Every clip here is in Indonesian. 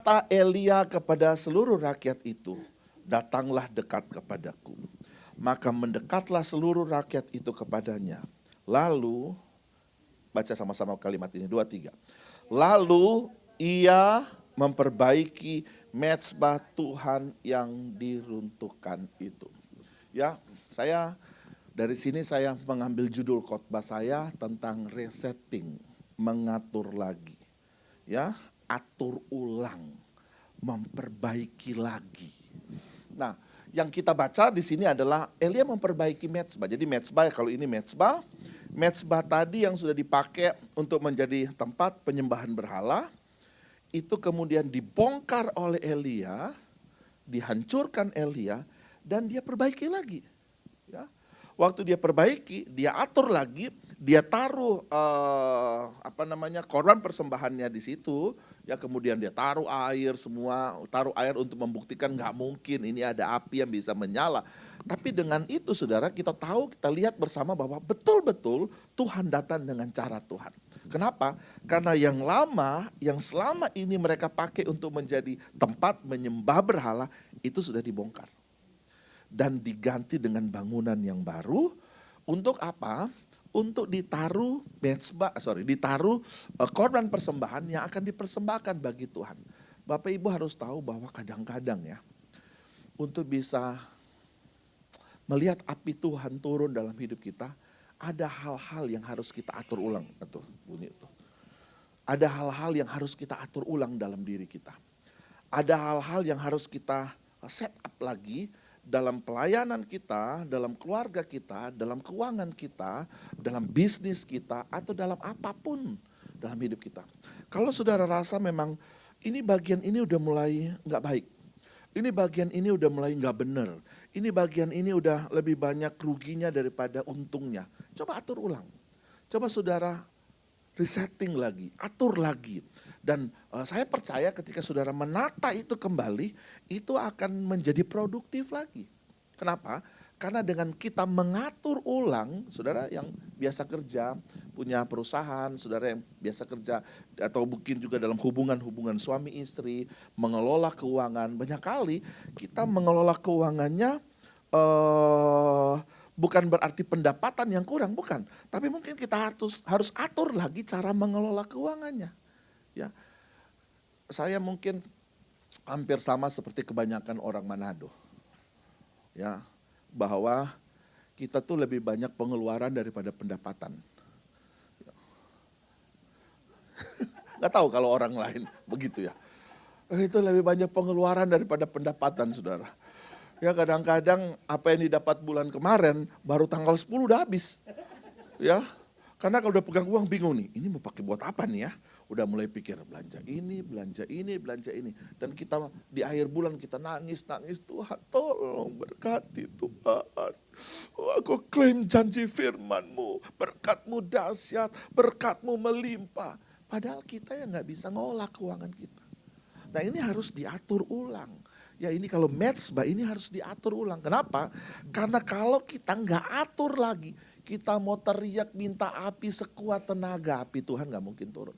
Kata Elia kepada seluruh rakyat itu, datanglah dekat kepadaku. Maka mendekatlah seluruh rakyat itu kepadanya. Lalu, baca sama-sama kalimat ini, 2, 3. Lalu ia memperbaiki mezbah Tuhan yang diruntuhkan itu. Ya, dari sini saya mengambil judul khotbah saya tentang resetting, mengatur lagi. Ya, atur ulang, memperbaiki lagi. Nah, yang kita baca di sini adalah Elia memperbaiki mezbah. Jadi mezbah, kalau ini mezbah tadi yang sudah dipakai untuk menjadi tempat penyembahan berhala, itu kemudian dibongkar oleh Elia, dihancurkan Elia, dan dia perbaiki lagi. Ya. Waktu dia perbaiki, dia atur lagi, dia taruh korban persembahannya di situ, ya kemudian dia taruh air untuk membuktikan nggak mungkin ini ada api yang bisa menyala. Tapi dengan itu saudara, kita lihat bersama bahwa betul-betul Tuhan datang dengan cara Tuhan. Kenapa? Karena yang lama, yang selama ini mereka pakai untuk menjadi tempat menyembah berhala, itu sudah dibongkar. Dan diganti dengan bangunan yang baru. Untuk apa? Untuk ditaruh korban persembahan yang akan dipersembahkan bagi Tuhan. Bapak Ibu harus tahu bahwa kadang-kadang ya, untuk bisa melihat api Tuhan turun dalam hidup kita, ada hal-hal yang harus kita atur ulang. Ada hal-hal yang harus kita atur ulang dalam diri kita. Ada hal-hal yang harus kita set up lagi dalam pelayanan kita, dalam keluarga kita, dalam keuangan kita, dalam bisnis kita, atau dalam apapun dalam hidup kita. Kalau saudara rasa memang ini bagian ini udah mulai nggak baik, ini bagian ini udah mulai nggak benar, ini bagian ini udah lebih banyak ruginya daripada untungnya, coba atur ulang. Coba saudara resetting lagi, atur lagi. Dan saya percaya ketika saudara menata itu kembali, itu akan menjadi produktif lagi. Kenapa? Karena dengan kita mengatur ulang, saudara yang biasa kerja, punya perusahaan, saudara yang biasa kerja, atau mungkin juga dalam hubungan suami istri, mengelola keuangan, banyak kali kita mengelola keuangannya bukan berarti pendapatan yang kurang, bukan. Tapi mungkin kita harus atur lagi cara mengelola keuangannya. Ya, saya mungkin hampir sama seperti kebanyakan orang Manado. Ya, bahwa kita tuh lebih banyak pengeluaran daripada pendapatan. Nggak tahu kalau orang lain begitu ya. Itu lebih banyak pengeluaran daripada pendapatan, saudara. Ya kadang-kadang apa yang didapat bulan kemarin baru tanggal 10 udah habis. Ya, karena kalau udah pegang uang bingung nih, ini mau pakai buat apa nih ya? Udah mulai pikir belanja ini. Dan kita di akhir bulan kita nangis, Tuhan tolong berkati Tuhan. Aku klaim janji firman-Mu, berkat-Mu dahsyat, berkat-Mu melimpah. Padahal kita yang gak bisa ngolah keuangan kita. Nah ini harus diatur ulang. Ya ini kalau mezbah ini harus diatur ulang. Kenapa? Karena kalau kita gak atur lagi, kita mau teriak minta api sekuat tenaga, api Tuhan gak mungkin turun.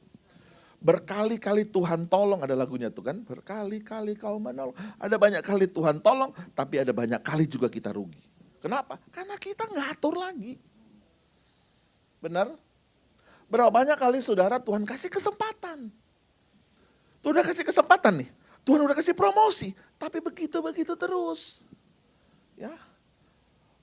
Berkali-kali Tuhan tolong, ada lagunya tuh kan, berkali-kali kau menolong. Ada banyak kali Tuhan tolong, tapi ada banyak kali juga kita rugi. Kenapa? Karena kita gak atur lagi. Benar? Berapa banyak kali saudara Tuhan kasih kesempatan. Tuhan udah kasih kesempatan nih, Tuhan udah kasih promosi, tapi begitu terus. Ya.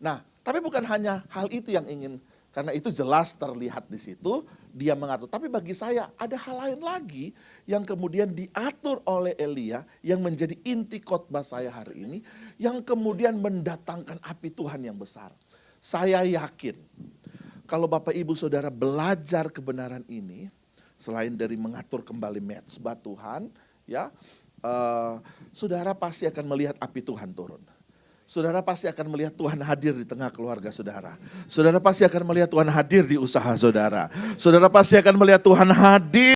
Nah, tapi bukan hanya hal itu yang ingin, karena itu jelas terlihat di situ, dia mengatur. Tapi bagi saya ada hal lain lagi yang kemudian diatur oleh Elia, yang menjadi inti khotbah saya hari ini, yang kemudian mendatangkan api Tuhan yang besar. Saya yakin, kalau Bapak Ibu Saudara belajar kebenaran ini, selain dari mengatur kembali mezbah Tuhan, ya, saudara pasti akan melihat api Tuhan turun. Saudara pasti akan melihat Tuhan hadir di tengah keluarga saudara. Saudara pasti akan melihat Tuhan hadir di usaha saudara. Saudara pasti akan melihat Tuhan hadir